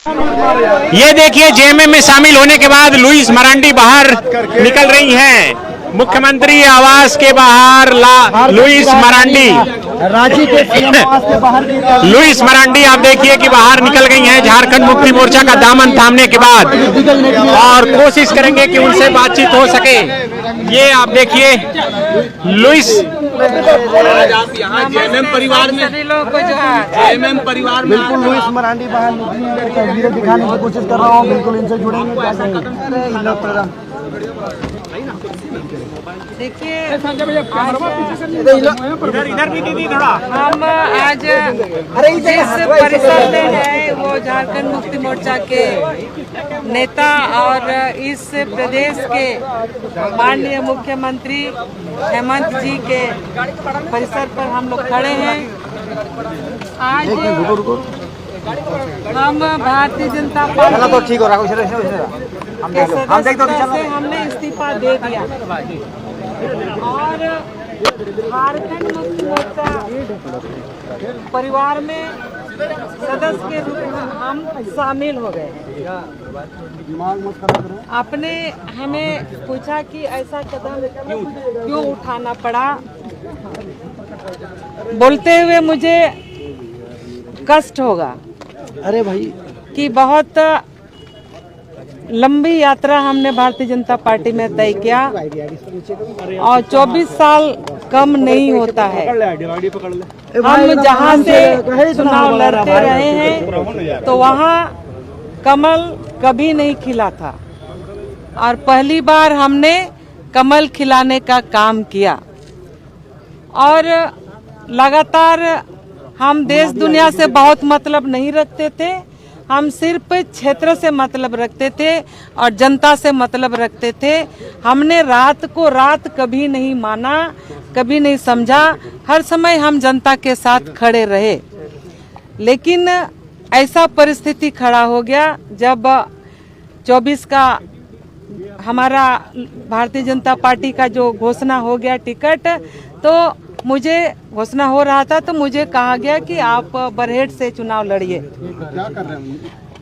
ये देखिए, जेएमएम में शामिल होने के बाद लुइस मरांडी बाहर निकल रही हैं। मुख्यमंत्री आवास के बाहर लुइस मरांडी, रांची के सीएम आवास के बाहर लुइस मरांडी आप देखिए कि बाहर निकल गई हैं झारखंड मुक्ति मोर्चा का दामन थामने के बाद, और कोशिश करेंगे कि उनसे बातचीत हो सके। ये आप देखिए लुइस, आज आप यहाँ जेएमएम परिवार में सभी लोग को जो है जेएमएम परिवार में बिल्कुल लुइस मरांडी बाहर निकली है। तस्वीरें दिखाने की कोशिश कर रहा हूँ, बिल्कुल इनसे जुड़ेंगे। देखिए, इधर भी दीदी थोड़ा, हम आज जिस परिसर में है वो झारखंड मुक्ति मोर्चा के नेता और इस प्रदेश के माननीय मुख्यमंत्री हेमंत जी के परिसर पर हम लोग खड़े हैं। आज हम भारतीय जनता पार्टी के सदस्यता से हमने इस्तीफा दे दिया और झारखंड मुक्ति मोर्चा परिवार में सदस्य के रूप में हम शामिल हो गए। आपने हमें पूछा कि ऐसा कदम क्यों उठाना पड़ा। बोलते हुए मुझे कष्ट होगा, अरे भाई, कि बहुत लंबी यात्रा हमने भारतीय जनता पार्टी में तय किया और 24 साल कम नहीं होता है। हम जहां से चुनाव लड़ते रहे हैं तो वहां कमल कभी नहीं खिला था और पहली बार हमने कमल खिलाने का काम किया। और लगातार हम देश दुनिया से बहुत मतलब नहीं रखते थे, हम सिर्फ क्षेत्र से मतलब रखते थे और जनता से मतलब रखते थे। हमने रात को रात कभी नहीं माना, कभी नहीं समझा, हर समय हम जनता के साथ खड़े रहे। लेकिन ऐसा परिस्थिति खड़ा हो गया जब 24 का हमारा भारतीय जनता पार्टी का जो घोषणा हो गया टिकट, तो मुझे घोषणा हो रहा था तो मुझे कहा गया कि आप बरहेट से चुनाव लड़िए।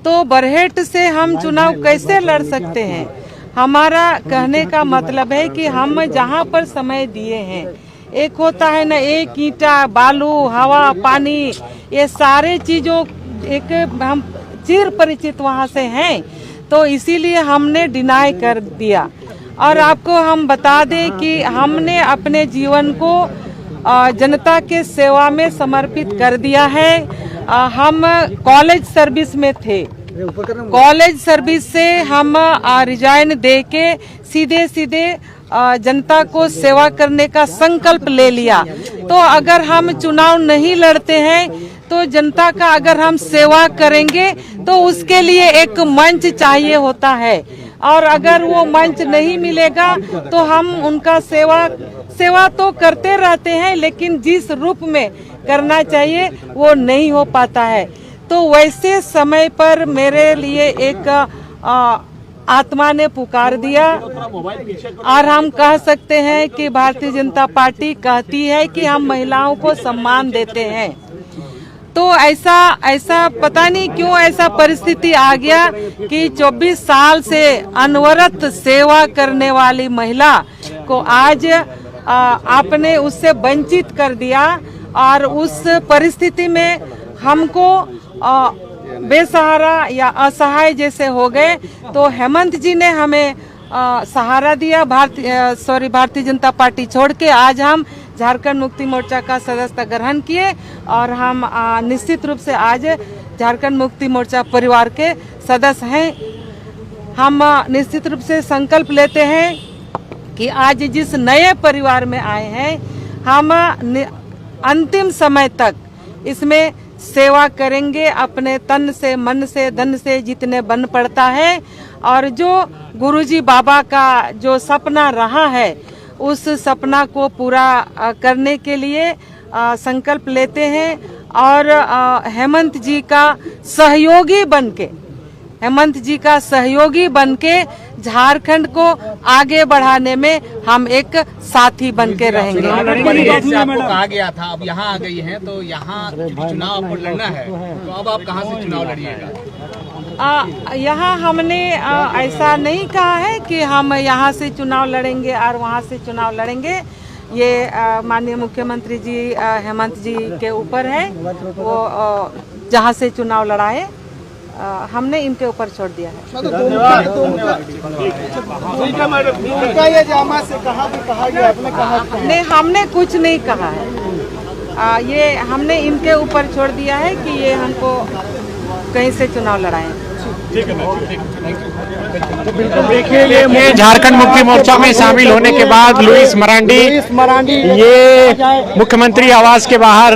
तो बरहेट से हम चुनाव कैसे लड़ सकते हैं? हमारा कहने का मतलब है कि हम जहां पर समय दिए हैं, एक होता है ना, एक ईंटा, बालू, हवा, पानी, ये सारे चीजों एक हम चिर परिचित वहां से हैं, तो इसीलिए हमने डिनाई कर दिया। और आपको हम बता दें कि हमने अपने जीवन को जनता के सेवा में समर्पित कर दिया है। हम कॉलेज सर्विस में थे, कॉलेज सर्विस से हम रिजाइन दे के सीधे जनता को सेवा करने का संकल्प ले लिया। तो अगर हम चुनाव नहीं लड़ते हैं तो जनता का अगर हम सेवा करेंगे तो उसके लिए एक मंच चाहिए होता है, और अगर वो मंच नहीं मिलेगा तो हम उनका सेवा तो करते रहते हैं, लेकिन जिस रूप में करना चाहिए वो नहीं हो पाता है। तो वैसे समय पर मेरे लिए एक आत्मा ने पुकार दिया, और हम कह सकते हैं कि भारतीय जनता पार्टी कहती है कि हम महिलाओं को सम्मान देते हैं। तो ऐसा पता नहीं क्यों ऐसा परिस्थिति आ गया कि 24 साल से अनवरत सेवा करने वाली महिला को आज आपने उससे वंचित कर दिया, और उस परिस्थिति में हमको बेसहारा या असहाय जैसे हो गए। तो हेमंत जी ने हमें सहारा दिया, भारतीय जनता पार्टी छोड़ के आज हम झारखंड मुक्ति मोर्चा का सदस्यता ग्रहण किए, और हम निश्चित रूप से आज झारखंड मुक्ति मोर्चा परिवार के सदस्य हैं। हम निश्चित रूप से संकल्प लेते हैं कि आज जिस नए परिवार में आए हैं, हम अंतिम समय तक इसमें सेवा करेंगे, अपने तन से, मन से, धन से जितने बन पड़ता है। और जो गुरुजी बाबा का जो सपना रहा है, उस सपना को पूरा करने के लिए संकल्प लेते हैं, और हेमंत जी का सहयोगी बनके झारखंड को आगे बढ़ाने में हम एक साथी बनके रहेंगे। से आपको कहा गया था, अब यहाँ आ गई हैं, तो यहाँ चुनाव आपको लड़ना है, तो अब आप कहाँ से चुनाव लड़िएगा? यहाँ हमने ऐसा नहीं कहा है कि हम यहाँ से चुनाव लड़ेंगे और वहाँ से चुनाव लड़ेंगे। ये माननीय मुख्यमंत्री जी हेमंत जी के ऊपर है, वो जहाँ से चुनाव लड़ाए, हमने इनके ऊपर छोड़ दिया है। नहीं, हमने कुछ नहीं कहा है, ये हमने इनके ऊपर छोड़ दिया है कि ये हमको कहीं से चुनाव लड़ाएं। देखिए झारखंड मुक्ति मोर्चा में शामिल होने के बाद लुइस मरांडी ये मुख्यमंत्री आवास के बाहर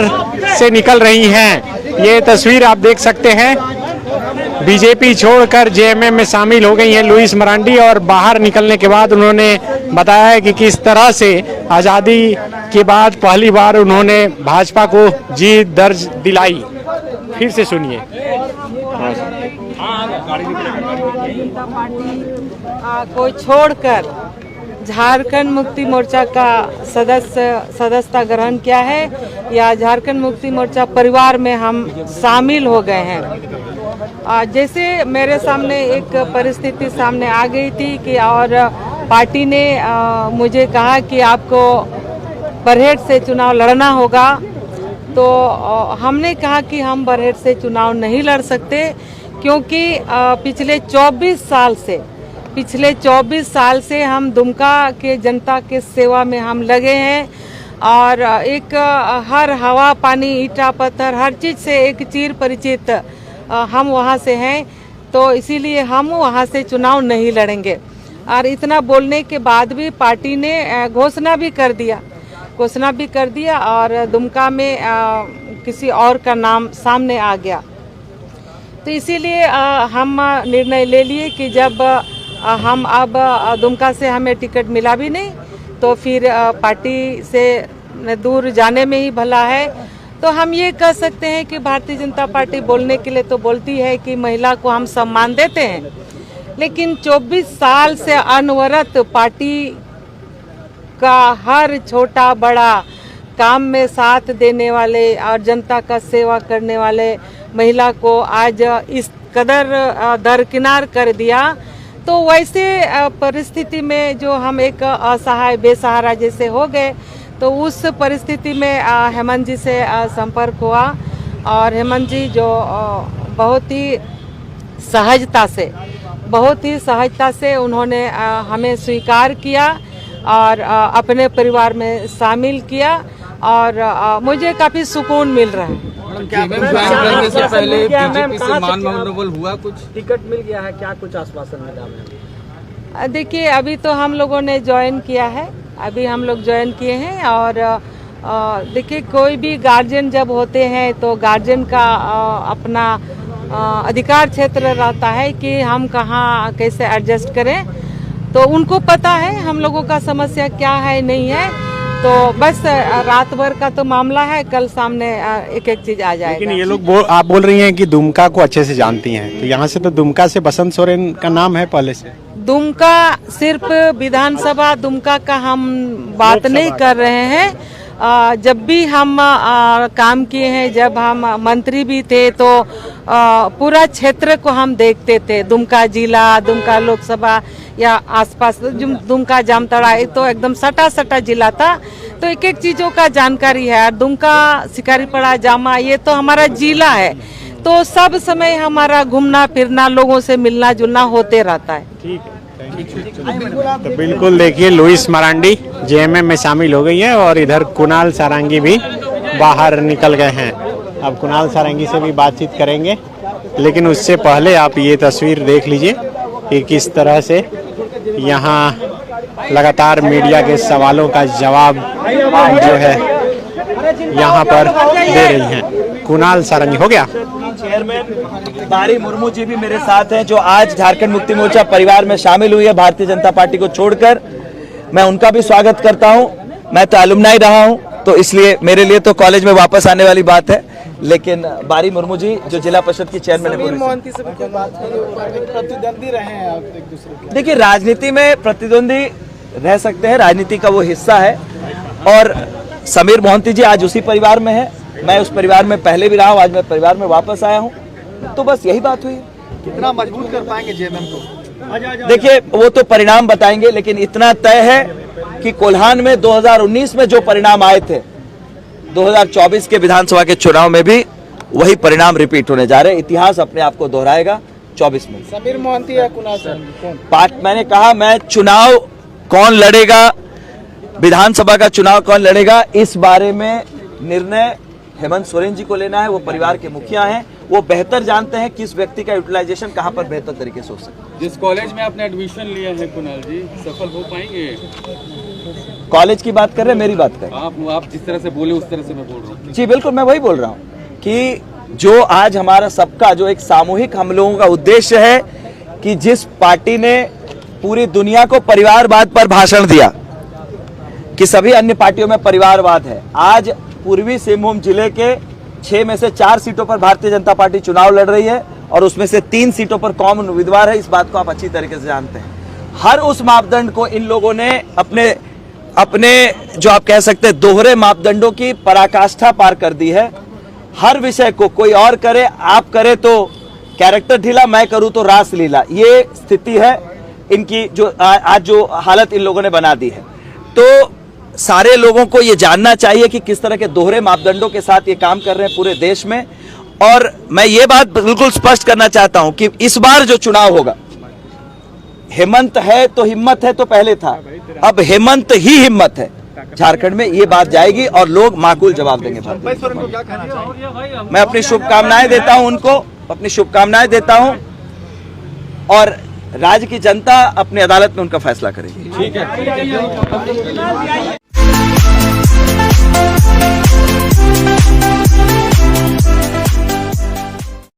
से निकल रही हैं। ये तस्वीर आप देख सकते हैं, बीजेपी छोड़कर जेएमएम में शामिल हो गई हैं लुइस मरांडी, और बाहर निकलने के बाद उन्होंने बताया कि किस तरह से आज़ादी के बाद पहली बार उन्होंने भाजपा को जीत दर्ज दिलाई। फिर से सुनिए। जनता पार्टी को छोड़कर झारखंड मुक्ति मोर्चा का सदस्यता ग्रहण किया है, या झारखंड मुक्ति मोर्चा परिवार में हम शामिल हो गए हैं। जैसे मेरे सामने एक परिस्थिति सामने आ गई थी कि और पार्टी ने मुझे कहा कि आपको बरहेट से चुनाव लड़ना होगा, तो हमने कहा कि हम बरहेट से चुनाव नहीं लड़ सकते, क्योंकि पिछले 24 साल से हम दुमका के जनता के सेवा में हम लगे हैं, और एक हर हवा पानी ईटा पत्थर हर चीज़ से एक चिर परिचित हम वहाँ से हैं, तो इसीलिए हम वहाँ से चुनाव नहीं लड़ेंगे। और इतना बोलने के बाद भी पार्टी ने घोषणा भी कर दिया और दुमका में किसी और का नाम सामने आ गया। तो इसीलिए हम निर्णय ले लिए कि जब हम अब दुमका से हमें टिकट मिला भी नहीं, तो फिर पार्टी से दूर जाने में ही भला है। तो हम ये कह सकते हैं कि भारतीय जनता पार्टी बोलने के लिए तो बोलती है कि महिला को हम सम्मान देते हैं, लेकिन 24 साल से अनवरत पार्टी का हर छोटा बड़ा काम में साथ देने वाले और जनता का सेवा करने वाले महिला को आज इस कदर दरकिनार कर दिया। तो वैसे परिस्थिति में जो हम एक असहाय बेसहारा जैसे हो गए, तो उस परिस्थिति में हेमंत जी से संपर्क हुआ, और हेमंत जी जो बहुत ही सहजता से उन्होंने हमें स्वीकार किया और अपने परिवार में शामिल किया, और मुझे काफ़ी सुकून मिल रहा है। करने से पहले बीजेपी से मान-मनोबल हुआ, कुछ टिकट मिल गया है, क्या कुछ आश्वासन मिला? देखिए, अभी तो हम लोगों ने ज्वाइन किया है, अभी हम लोग ज्वाइन किए हैं, और देखिए कोई भी गार्जियन जब होते हैं तो गार्जियन का अपना अधिकार क्षेत्र रहता है कि हम कहाँ कैसे एडजस्ट करें। तो उनको पता है हम लोगों का समस्या क्या है नहीं है, तो बस रात भर का तो मामला है, कल सामने एक एक चीज आ जाएगा। लेकिन ये लोग आप बोल रही हैं कि दुमका को अच्छे से जानती हैं, तो यहाँ से तो दुमका से बसंत सोरेन का नाम है पहले से। दुमका सिर्फ विधानसभा दुमका का हम बात नहीं कर रहे हैं। जब भी हम काम किए हैं, जब हम मंत्री भी थे, तो पूरा क्षेत्र को हम देखते थे। दुमका जिला, दुमका लोकसभा या आसपास दुमका जामताड़ा, तो एकदम सटा जिला था, तो एक एक चीजों का जानकारी है। दुमका, शिकारीपड़ा, जामा, ये तो हमारा जिला है, तो सब समय हमारा घूमना फिरना, लोगों से मिलना जुलना होते रहता है। ठीक है, तो बिल्कुल देखिए लुइस मरांडी जेएमएम में शामिल हो गई है, और इधर कुणाल सारंगी भी बाहर निकल गए हैं। अब कुणाल सारंगी से भी बातचीत करेंगे, लेकिन उससे पहले आप ये तस्वीर देख लीजिए कि किस तरह से यहाँ लगातार मीडिया के सवालों का जवाब जो है यहाँ पर दे रही हैं। कुणाल सारंगी हो गया। चेयरमैन बारी मुर्मू जी भी मेरे साथ हैं, जो आज झारखंड मुक्ति मोर्चा परिवार में शामिल हुई है भारतीय जनता पार्टी को छोड़कर। मैं उनका भी स्वागत करता हूं। मैं तो अलुमनाई रहा हूं, तो इसलिए मेरे लिए तो कॉलेज में वापस आने वाली बात है। लेकिन बारी मुर्मू जी जो जिला परिषद की चेयरमैन है, प्रतिद्वंदी रहे हैं आप एक दूसरे के। देखिए, राजनीति में प्रतिद्वंदी रह सकते हैं, राजनीति का वो हिस्सा है, और समीर मोहंती जी आज उसी परिवार में है। मैं उस परिवार में पहले भी रहा हूँ, आज मैं परिवार में वापस आया हूँ, तो बस यही बात हुई। कितना मजबूत कर पाएंगे जेएमएम को? देखिए वो तो परिणाम बताएंगे, लेकिन इतना तय है कि कोल्हान में 2019 में जो परिणाम आए थे 2024 के विधानसभा के चुनाव में भी वही परिणाम रिपीट होने जा रहे हैं। इतिहास अपने आप को दोहराएगा 24 में। समीर मोहंती या कुणाल मैंने कहा मैं चुनाव कौन लड़ेगा, विधानसभा का चुनाव कौन लड़ेगा, इस बारे में निर्णय हेमंत सोरेन जी को लेना है। वो परिवार के मुखिया हैं, वो बेहतर जानते हैं किस व्यक्ति का यूटिलाइजेशन कहां पर बेहतर तरीके से हो सकता है। जिस कॉलेज में आपने एडमिशन लिया है कुणाल जी, सफल हो पाएंगे? कॉलेज की बात कर रहे हैं, मेरी बात कर रहे हैं? आप जिस तरह से बोले उस तरह से मैं बोल रहा हूँ। जी बिल्कुल, मैं वही बोल रहा हूँ कि जो आज हमारा सबका जो एक सामूहिक हम लोगों का उद्देश्य है कि जिस पार्टी ने पूरी दुनिया को परिवारवाद पर भाषण दिया कि सभी अन्य पार्टियों में परिवारवाद है, आज पूर्वी सिंहभूम जिले के 6 में से 4 सीटों पर भारतीय जनता पार्टी चुनाव लड़ रही है और उसमें से 3 सीटों पर कौन उम्मीदवार है, इस बात को आप अच्छी तरीके से जानते हैं। हर उस मापदंड को इन लोगों ने अपने जो आप कह सकते हैं दोहरे मापदंडों की पराकाष्ठा पार कर दी है। हर विषय को कोई और करे, आप करे तो कैरेक्टर ढीला, मैं करूं तो रास लीला, ये स्थिति है इनकी जो आज जो हालत इन लोगों ने बना दी है। तो सारे लोगों को ये जानना चाहिए कि किस तरह के दोहरे मापदंडों के साथ ये काम कर रहे हैं पूरे देश में। और मैं ये बात बिल्कुल स्पष्ट करना चाहता हूं कि इस बार जो चुनाव होगा, हेमंत है तो हिम्मत है तो पहले था, अब हेमंत ही हिम्मत है। झारखंड में ये बात जाएगी और लोग माकूल जवाब देंगे। मैं अपनी शुभकामनाएं देता हूं उनको, अपनी शुभकामनाएं देता हूं और राज्य की जनता अपनी अदालत में उनका फैसला करेगी। ठीक है।